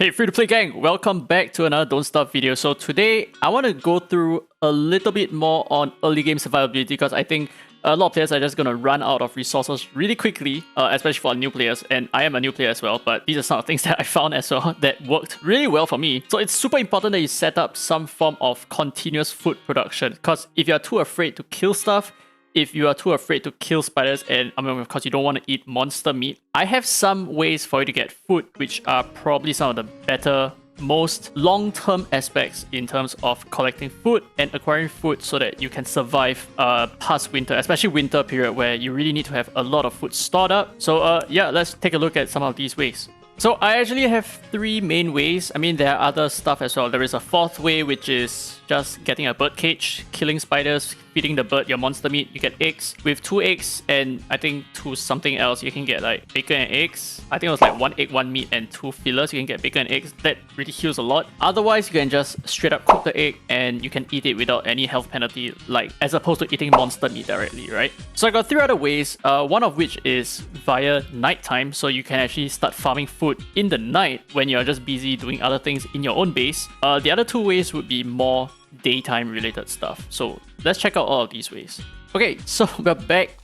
Hey free-to-play gang, welcome back to another Don't Starve video. So today, I want to go through a little bit more on early game survivability because I think a lot of players are just going to run out of resources really quickly, especially for new players, and I am a new player as well, but these are some of the things that I found as well that worked really well for me. So it's super important that you set up some form of continuous food production because if you're too afraid to kill stuff, if you are too afraid to kill spiders, and I mean, of course, you don't want to eat monster meat, I have some ways for you to get food, which are probably some of the better, most long-term aspects in terms of collecting food and acquiring food so that you can survive past winter, especially winter period where you really need to have a lot of food stored up. So yeah, let's take a look at some of these ways. So I actually have three main ways. I mean, there are other stuff as well. There is a fourth way, which is just getting a bird cage, killing spiders, feeding the bird your monster meat. You get eggs. With 2 eggs and I think 2 something else, you can get like bacon and eggs. I think it was like 1 egg, 1 meat, and 2 fillers. You can get bacon and eggs. That really heals a lot. Otherwise, you can just straight up cook the egg and you can eat it without any health penalty, like as opposed to eating monster meat directly, right? So I got 3 other ways, one of which is via nighttime. So you can actually start farming food in the night when you're just busy doing other things in your own base. The other 2 ways would be more daytime related stuff. So let's check out all of these ways. Okay, so we're back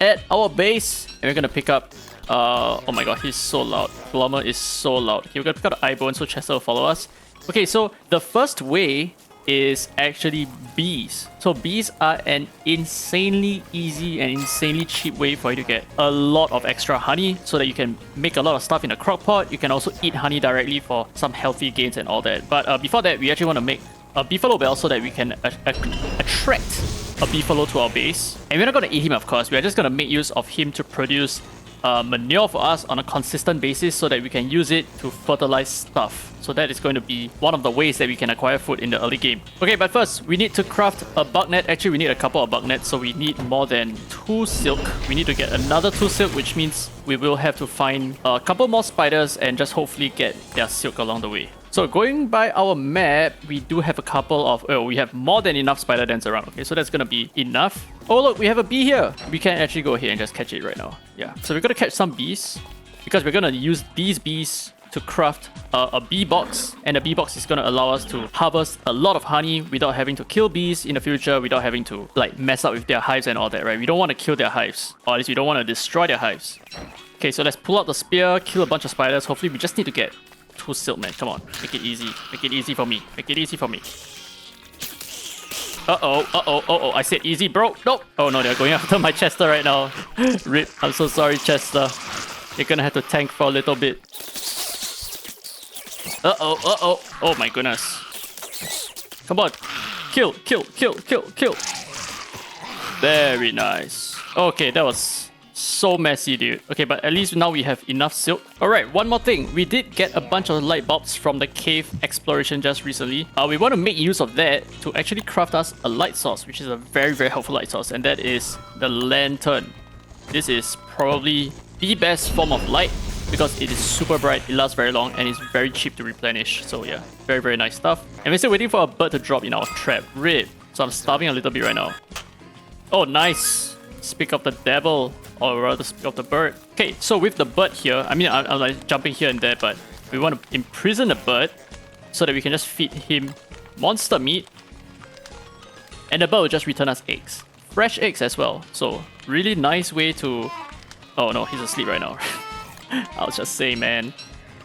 at our base and we're gonna pick up oh my god, he's so loud. Glommer is so loud. Okay, we're gonna pick up the eyebone so Chester will follow us. Okay, so the first way is actually bees. So bees are an insanely easy and insanely cheap way for you to get a lot of extra honey so that you can make a lot of stuff in a crock pot. You can also eat honey directly for some healthy gains and all that. But before that, we actually want to make a beefalo bell so that we can attract a beefalo to our base. And we're not going to eat him, of course. We're just going to make use of him to produce manure for us on a consistent basis so that we can use it to fertilize stuff. So that is going to be one of the ways that we can acquire food in the early game. Okay, but first, we need to craft a bug net. Actually, we need a couple of bug nets, so we need more than 2 silk. We need to get another 2 silk, which means we will have to find a couple more spiders and just hopefully get their silk along the way. So going by our map, we do have a couple of... Oh, we have more than enough spider dens around. Okay, so that's going to be enough. Oh, look, we have a bee here. We can actually go ahead and just catch it right now. Yeah, so we're going to catch some bees because we're going to use these bees to craft a bee box, and the bee box is going to allow us to harvest a lot of honey without having to kill bees in the future, without having to like mess up with their hives and all that, right? We don't want to kill their hives, or at least we don't want to destroy their hives. Okay, so let's pull out the spear, kill a bunch of spiders. Hopefully we just need to get 2 silk, man. Come on, make it easy. Make it easy for me. Make it easy for me. Uh-oh, I said easy, bro. Nope. Oh no, they're going after my Chester right now. Rip, I'm so sorry, Chester. You're gonna have to tank for a little bit. Uh-oh. Oh my goodness. Come on. Kill. Very nice. Okay, that was so messy, dude. Okay, but at least now we have enough silk. Alright, one more thing. We did get a bunch of light bulbs from the cave exploration just recently. We want to make use of that to actually craft us a light source, which is a very, very helpful light source, and that is the lantern. This is probably the best form of light because it is super bright, it lasts very long, and it's very cheap to replenish. So yeah, very, very nice stuff. And we're still waiting for a bird to drop in our trap. Rip. So I'm starving a little bit right now. Oh, nice. Speak of the devil, or rather speak of the bird. Okay, so with the bird here, I mean, I'm like jumping here and there, but we want to imprison the bird so that we can just feed him monster meat, and the bird will just return us eggs. Fresh eggs as well. So really nice way to... Oh no, he's asleep right now. I was just saying, man.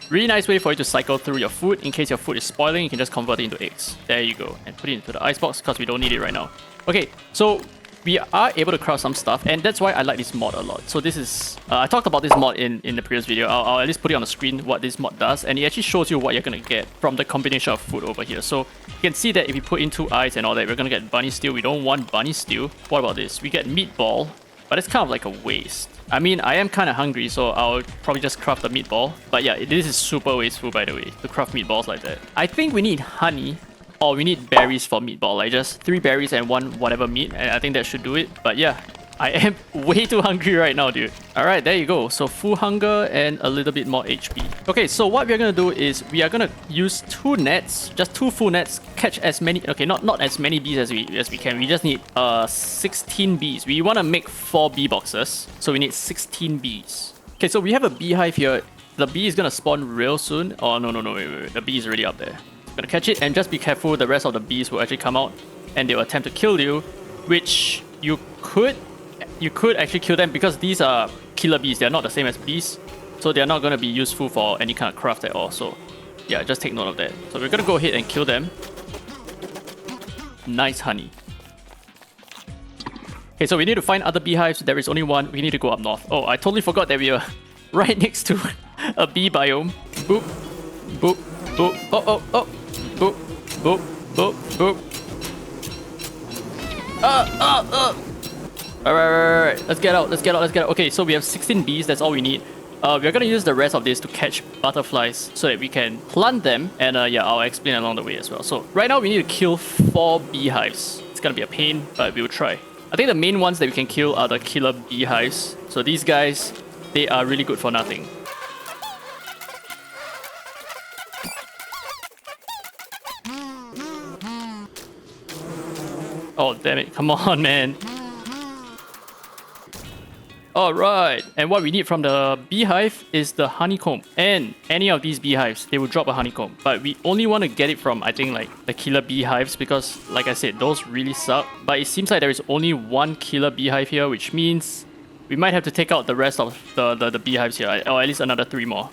Really nice way for you to cycle through your food. In case your food is spoiling, you can just convert it into eggs. There you go. And put it into the icebox because we don't need it right now. Okay, so we are able to craft some stuff, and that's why I like this mod a lot. So this is... I talked about this mod in the previous video. I'll at least put it on the screen what this mod does, and it actually shows you what you're going to get from the combination of food over here. So you can see that if you put in 2 eyes and all that, we're going to get bunny stew. We don't want bunny stew. What about this? We get meatball, but it's kind of like a waste. I mean, I am kind of hungry, so I'll probably just craft a meatball. But yeah, this is super wasteful, by the way, to craft meatballs like that. I think we need honey, or we need berries for meatball, like just 3 berries and 1 whatever meat, and I think that should do it. But yeah, I am way too hungry right now, dude. Alright, there you go. So full hunger and a little bit more HP. Okay, so what we're gonna do is we are gonna use 2 nets, just 2 full nets, catch as many... Okay, not as many bees as we can. We just need 16 bees. We want to make 4 bee boxes, so we need 16 bees. Okay, so we have a beehive here the bee is gonna spawn real soon. Oh, no, wait. The bee is already up there. Gonna catch it and just be careful, the rest of the bees will actually come out and they will attempt to kill you, which you could actually kill them because these are killer bees. They're not the same as bees, so they're not gonna be useful for any kind of craft at all. So yeah, just take note of that. So we're gonna go ahead and kill them. Nice honey. Okay, so we need to find other beehives. There is only one. We need to go up north. Oh, I totally forgot that we are right next to a bee biome. Boop, boop, boop. Oh. Boop, boop, boop, boop. Alright. Let's get out. Okay, so we have 16 bees. That's all we need. We're gonna use the rest of this to catch butterflies so that we can plant them. And yeah, I'll explain along the way as well. So right now we need to kill 4 beehives. It's gonna be a pain, but we'll try. I think the main ones that we can kill are the killer beehives. So these guys, they are really good for nothing. Oh, damn it. Come on, man. Alright, and what we need from the beehive is the honeycomb. And any of these beehives, they will drop a honeycomb. But we only want to get it from, I think, like, the killer beehives because, like I said, those really suck. But it seems like there is only one killer beehive here, which means we might have to take out the rest of the beehives here, or at least another 3 more.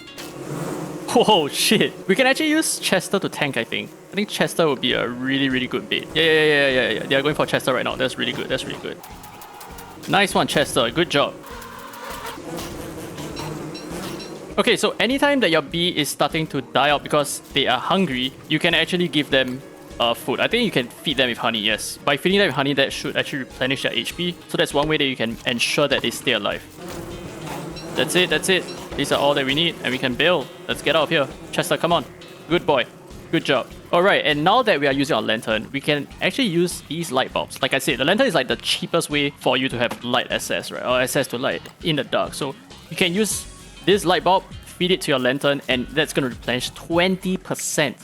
Whoa, shit. We can actually use Chester to tank, I think. I think Chester would be a really, really good bait. Yeah. They are going for Chester right now. That's really good. Nice one, Chester. Good job. Okay, so anytime that your bee is starting to die out because they are hungry, you can actually give them food. I think you can feed them with honey, yes. By feeding them with honey, that should actually replenish their HP. So that's one way that you can ensure that they stay alive. That's it. These are all that we need, and we can build. Let's get out of here. Chester, come on. Good boy. Good job. Alright, and now that we are using our lantern, we can actually use these light bulbs. Like I said, the lantern is like the cheapest way for you to have light access, right? Or access to light in the dark. So you can use this light bulb, feed it to your lantern, and that's going to replenish 20%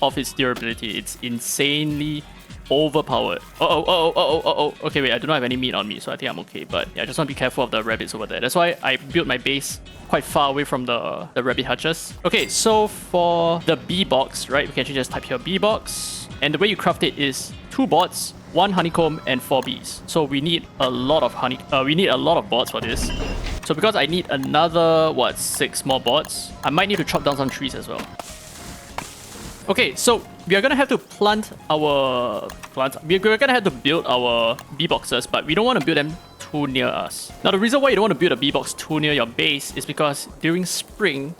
of its durability. It's insanely overpowered. Okay, wait, I do not have any meat on me, so I think I'm okay. But yeah, I just want to be careful of the rabbits over there. That's why I built my base quite far away from the rabbit hutches. Okay, so for the bee box, right, we can actually just type here bee box. And the way you craft it is 2 bots, 1 honeycomb, and 4 bees. So we need a lot of we need a lot of bots for this. So because I need another, 6 more bots, I might need to chop down some trees as well. Okay, so we are gonna have to we're gonna have to build our bee boxes, but we don't want to build them too near us. Now, the reason why you don't want to build a bee box too near your base is because during spring,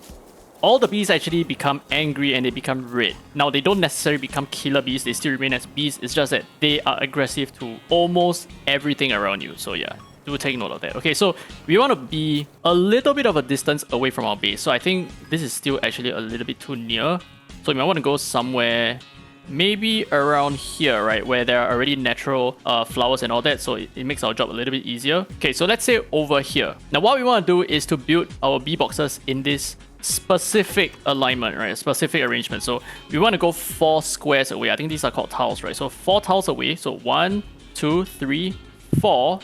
all the bees actually become angry and they become red. Now, they don't necessarily become killer bees, they still remain as bees. It's just that they are aggressive to almost everything around you. So yeah, do take note of that. Okay, so we want to be a little bit of a distance away from our base. So I think this is still actually a little bit too near. So we might want to go somewhere maybe around here, right, where there are already natural flowers and all that, so it makes our job a little bit easier. Okay, so let's say over here. Now what we want to do is to build our bee boxes in this specific alignment, right, specific arrangement. So we want to go 4 squares away. I think these are called tiles, right? So 4 tiles away. So 1, 2, 3, 4.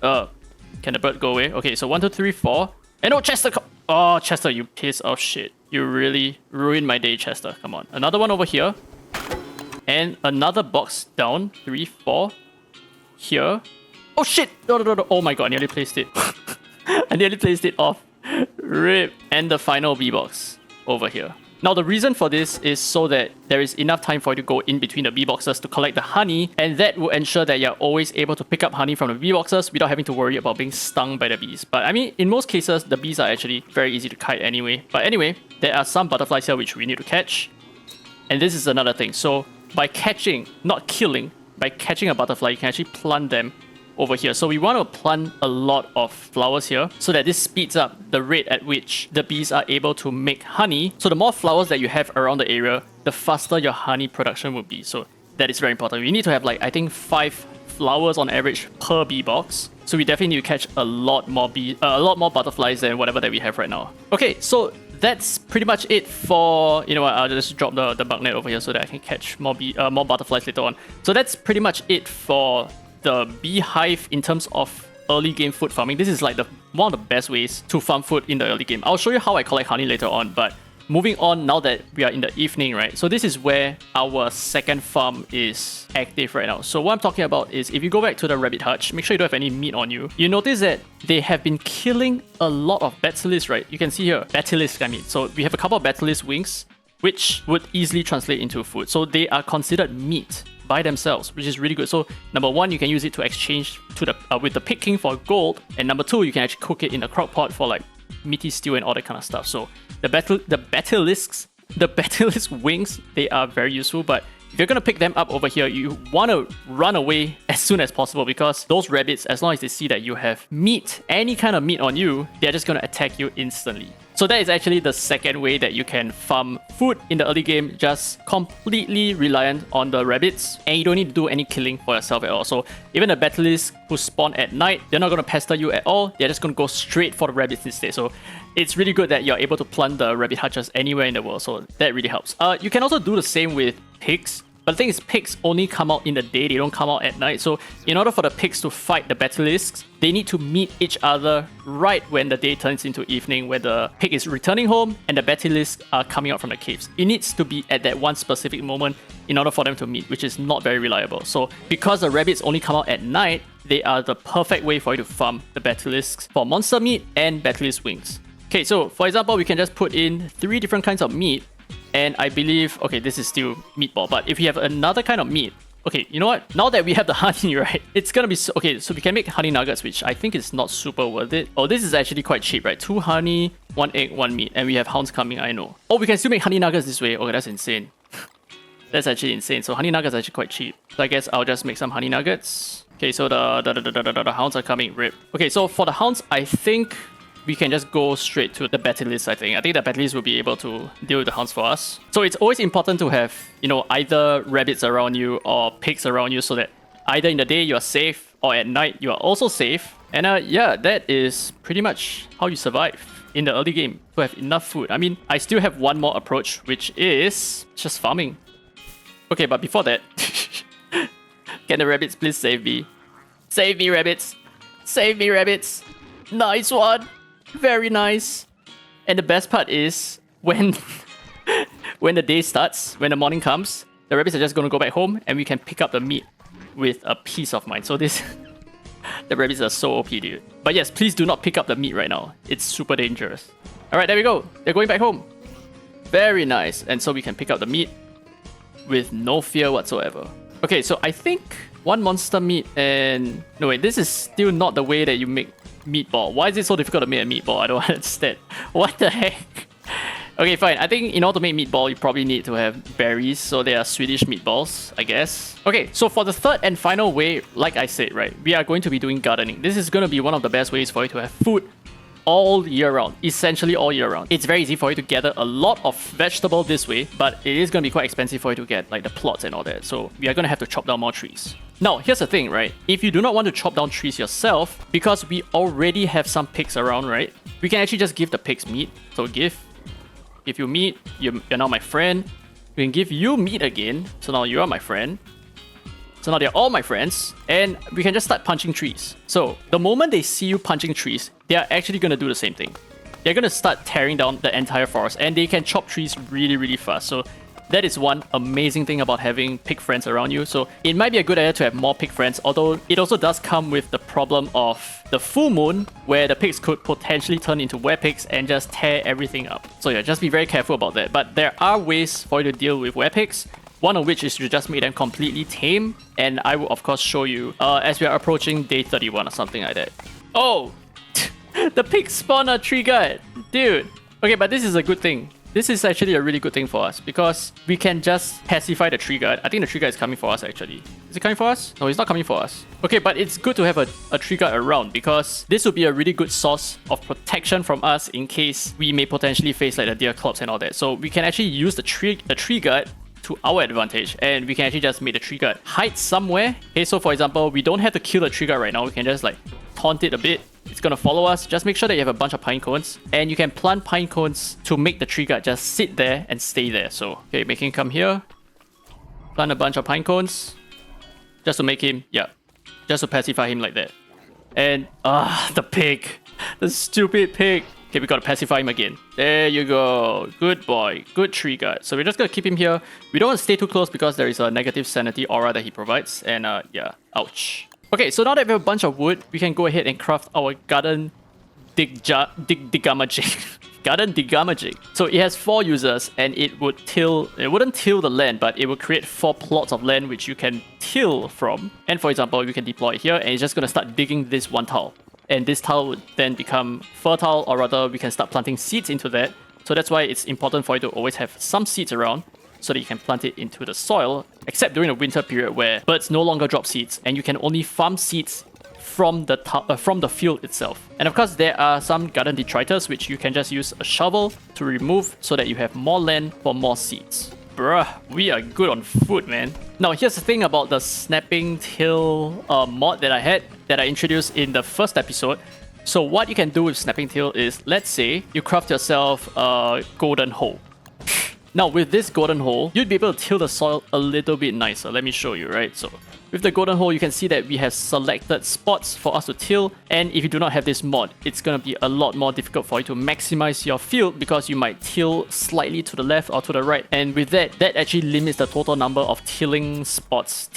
Can the bird go away? Okay, so 1, 2, 3, 4. And oh, Chester! Oh, Chester, you piece of shit. You really ruined my day, Chester. Come on. Another one over here. And another box down. 3, 4. Here. Oh shit! No. Oh my god, I nearly placed it. I nearly placed it off. RIP. And the final bee box over here. Now, the reason for this is so that there is enough time for you to go in between the bee boxes to collect the honey, and that will ensure that you're always able to pick up honey from the bee boxes without having to worry about being stung by the bees. But I mean, in most cases, the bees are actually very easy to kite anyway. But anyway, there are some butterflies here which we need to catch. And this is another thing. So by catching, not killing, by catching a butterfly, you can actually plant them over here. So we want to plant a lot of flowers here so that this speeds up the rate at which the bees are able to make honey. So the more flowers that you have around the area, the faster your honey production will be. So that is very important. We need to have like, I think 5 flowers on average per bee box. So we definitely need to catch a lot more butterflies than whatever that we have right now. Okay, so that's pretty much it for, you know what, I'll just drop the bug net over here so that I can catch more butterflies later on. So that's pretty much it for the beehive in terms of early game food farming, this is like one of the best ways to farm food in the early game. I'll show you how I collect honey later on, but moving on now that we are in the evening, right? So this is where our second farm is active right now. So what I'm talking about is if you go back to the rabbit hutch, make sure you don't have any meat on you. You notice that they have been killing a lot of Basilisks, right? You can see here, Basilisk I mean. So we have a couple of Basilisk wings, which would easily translate into food. So they are considered meat by themselves, which is really good. So number one, you can use it to exchange to the with the Pig King for gold, and number two, you can actually cook it in a crock pot for like meaty stew and all that kind of stuff. So the Basilisks, the Basilisk wings, they are very useful, but if you're gonna pick them up over here, you wanna run away as soon as possible, because those rabbits, as long as they see that you have meat, any kind of meat on you, they're just gonna attack you instantly. So that is actually the second way that you can farm food in the early game, just completely reliant on the rabbits, and you don't need to do any killing for yourself at all. So even the Basilisk who spawn at night, they're not going to pester you at all, they're just going to go straight for the rabbits instead. So it's really good that you're able to plant the rabbit hutches anywhere in the world, so that really helps. You can also do the same with pigs. But the thing is, pigs only come out in the day, they don't come out at night. So in order for the pigs to fight the Basilisks, they need to meet each other right when the day turns into evening, where the pig is returning home and the Basilisks are coming out from the caves. It needs to be at that one specific moment in order for them to meet, which is not very reliable. So because the rabbits only come out at night, they are the perfect way for you to farm the Basilisks for monster meat and Basilisk wings. Okay, so for example, we can just put in 3 different kinds of meat. And I believe, okay, this is still meatball, but if we have another kind of meat, okay, you know what? Now that we have the honey, right, it's gonna be, okay, so we can make honey nuggets, which I think is not super worth it. Oh, this is actually quite cheap, right? 2 honey, 1 egg, 1 meat, and we have hounds coming, I know. Oh, we can still make honey nuggets this way. Okay, that's insane. That's actually insane. So honey nuggets are actually quite cheap. So I guess I'll just make some honey nuggets. Okay, so the hounds are coming, rip. Okay, so for the hounds, I think we can just go straight to the Basilisk, I think. I think the Basilisk will be able to deal with the hounds for us. So it's always important to have, you know, either rabbits around you or pigs around you, so that either in the day you are safe or at night you are also safe. And yeah, that is pretty much how you survive in the early game, to have enough food. I mean, I still have one more approach, which is just farming. Okay, but before that, can the rabbits please save me? Save me, rabbits! Save me, rabbits! Nice one! Very nice. And the best part is when when the day starts, when the morning comes, the rabbits are just going to go back home and we can pick up the meat with a peace of mind. So this the rabbits are so OP, dude. But yes, please do not pick up the meat right now. It's super dangerous. Alright, there we go. They're going back home. Very nice. And so we can pick up the meat with no fear whatsoever. Okay, so I think 1 monster meat and... No, wait, this is still not the way that you make meatball. Why is it so difficult to make a meatball? I don't understand. What the heck? Okay, fine. I think in order to make meatball, you probably need to have berries. So they are Swedish meatballs, I guess. Okay, so for the third and final way, like I said, right, we are going to be doing gardening. This is going to be one of the best ways for you to have food all year round, essentially all year round. It's very easy for you to gather a lot of vegetable this way, but it is going to be quite expensive for you to get like the plots and all that. So we are going to have to chop down more trees. Now, here's the thing, right? If you do not want to chop down trees yourself, because we already have some pigs around, right? We can actually just give the pigs meat. So give you meat, you're now my friend. We can give you meat again, so now you are my friend. So now they're all my friends, and we can just start punching trees. So the moment they see you punching trees, they are actually going to do the same thing. They're going to start tearing down the entire forest, and they can chop trees really, really fast. So that is one amazing thing about having pig friends around you. So it might be a good idea to have more pig friends, although it also does come with the problem of the full moon, where the pigs could potentially turn into werepigs and just tear everything up. So yeah, just be very careful about that. But there are ways for you to deal with werepigs. One of which is to just make them completely tame, and I will of course show you as we are approaching day 31 or something like that. Oh! The pig spawned a tree guard! Dude! Okay, but this is a good thing. This is actually a really good thing for us, because we can just pacify the tree guard. I think the tree guard is coming for us actually. Is it coming for us? No, it's not coming for us. Okay, but it's good to have a tree guard around, because this will be a really good source of protection from us in case we may potentially face like the deer clubs and all that. So we can actually use the tree guard to our advantage, and we can actually just make the tree guard hide somewhere. Okay, so for example, we don't have to kill the tree guard right now. We can just like taunt it a bit. It's gonna follow us. Just make sure that you have a bunch of pine cones, and you can plant pine cones to make the tree guard just sit there and stay there. So okay, make him come here, plant a bunch of pine cones just to make him, yeah, just to pacify him like that. And, the pig. The stupid pig. Okay, we gotta pacify him again. There you go. Good boy. Good tree guard. So we're just gonna keep him here. We don't want to stay too close because there is a negative sanity aura that he provides. And yeah, ouch. Okay, so now that we have a bunch of wood, we can go ahead and craft our garden digamajig. Garden digamajig. So it has 4 users and it wouldn't till the land, but it will create 4 plots of land which you can till from. And for example, we can deploy it here and it's just gonna start digging this 1 tile. And this tile would then become fertile, or rather we can start planting seeds into that. So that's why it's important for you to always have some seeds around so that you can plant it into the soil, except during the winter period where birds no longer drop seeds and you can only farm seeds from the field itself. And of course there are some garden detritus which you can just use a shovel to remove so that you have more land for more seeds. Bruh, we are good on food, man. Now here's the thing about the snapping tail mod that I introduced in the first episode. So what you can do with snapping tail is, let's say you craft yourself a golden hoe. Now with this golden hole, you'd be able to till the soil a little bit nicer. Let me show you, right? So with the golden hole, you can see that we have selected spots for us to till. And if you do not have this mod, it's going to be a lot more difficult for you to maximize your field because you might till slightly to the left or to the right. And with that actually limits the total number of till spots,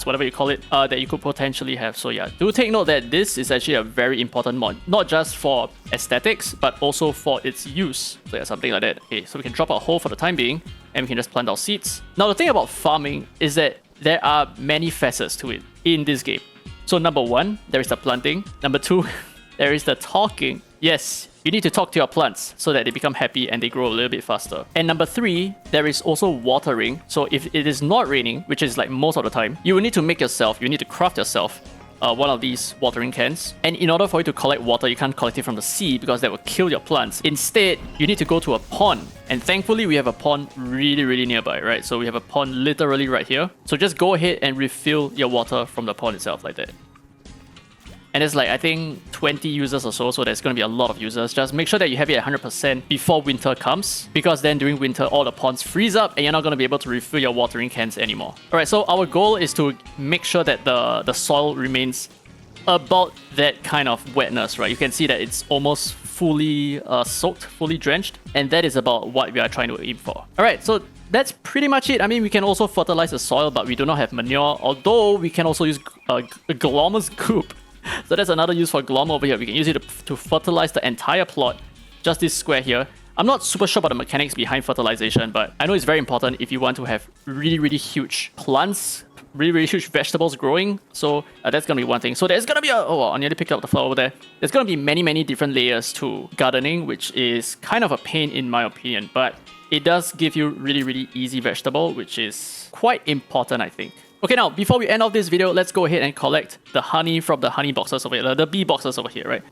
whatever you call it, that you could potentially have. So yeah, do take note that this is actually a very important mod, not just for aesthetics, but also for its use. So yeah, something like that. Okay, so we can drop our hole for the time being and we can just plant our seeds. Now the thing about farming is that there are many facets to it in this game. So number 1, there is the planting. Number 2, there is the talking. Yes, you need to talk to your plants so that they become happy and they grow a little bit faster. And number 3, there is also watering. So if it is not raining, which is like most of the time, you will need to craft yourself one of these watering cans. And in order for you to collect water, you can't collect it from the sea because that will kill your plants. Instead, you need to go to a pond. And thankfully, we have a pond really nearby, right? So we have a pond literally right here. So just go ahead and refill your water from the pond itself like that. And there's like, I think 20 users or so there's going to be a lot of users. Just make sure that you have it at 100% before winter comes, because then during winter, all the ponds freeze up and you're not going to be able to refill your watering cans anymore. Alright, so our goal is to make sure that the soil remains about that kind of wetness, right? You can see that it's almost fully soaked, fully drenched, and that is about what we are trying to aim for. Alright, so that's pretty much it. I mean, we can also fertilize the soil, but we do not have manure, although we can also use Glommer's goop. So that's another use for Glom over here. We can use it to fertilize the entire plot, just this square here. I'm not super sure about the mechanics behind fertilization, but I know it's very important if you want to have really huge plants, really huge vegetables growing. So that's going to be one thing. So there's going to be I nearly picked up the flower over there. There's going to be many different layers to gardening, which is kind of a pain in my opinion, but it does give you really easy vegetable, which is quite important, I think. Okay, now, before we end off this video, let's go ahead and collect the honey from the honey boxes over here, the bee boxes over here, right?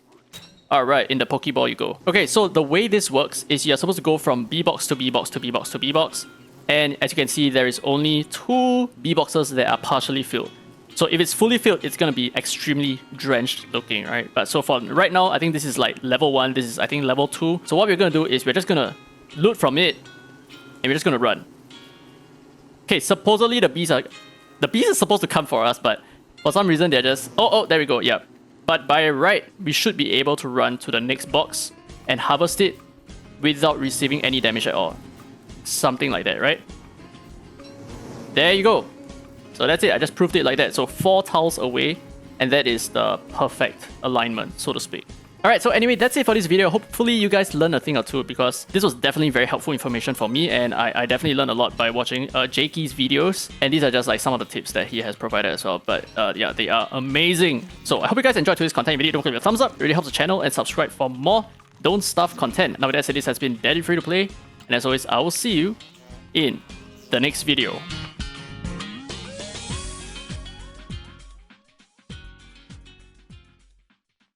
Alright, in the Pokeball you go. Okay, so the way this works is you're supposed to go from bee box to bee box to bee box to bee box. And as you can see, there is only 2 bee boxes that are partially filled. So if it's fully filled, it's going to be extremely drenched looking, right? But so far, right now, I think this is like level 1. This is, I think, level 2. So what we're going to do is we're just going to loot from it and we're just going to run. Okay, supposedly the bees are supposed to come for us, but for some reason they're just... Oh, there we go, yeah. But by right, we should be able to run to the next box and harvest it without receiving any damage at all. Something like that, right? There you go. So that's it, I just proved it like that. So 4 tiles away, and that is the perfect alignment, so to speak. Alright, so anyway, that's it for this video. Hopefully you guys learned a thing or two, because this was definitely very helpful information for me, and I definitely learned a lot by watching Jakey's videos. And these are just like some of the tips that he has provided as well. But yeah, they are amazing. So I hope you guys enjoyed today's content. If you did, don't forget to give it a thumbs up. It really helps the channel, and subscribe for more Don't Stuff content. Now with that said, this has been Daddy Free to Play, and as always, I will see you in the next video.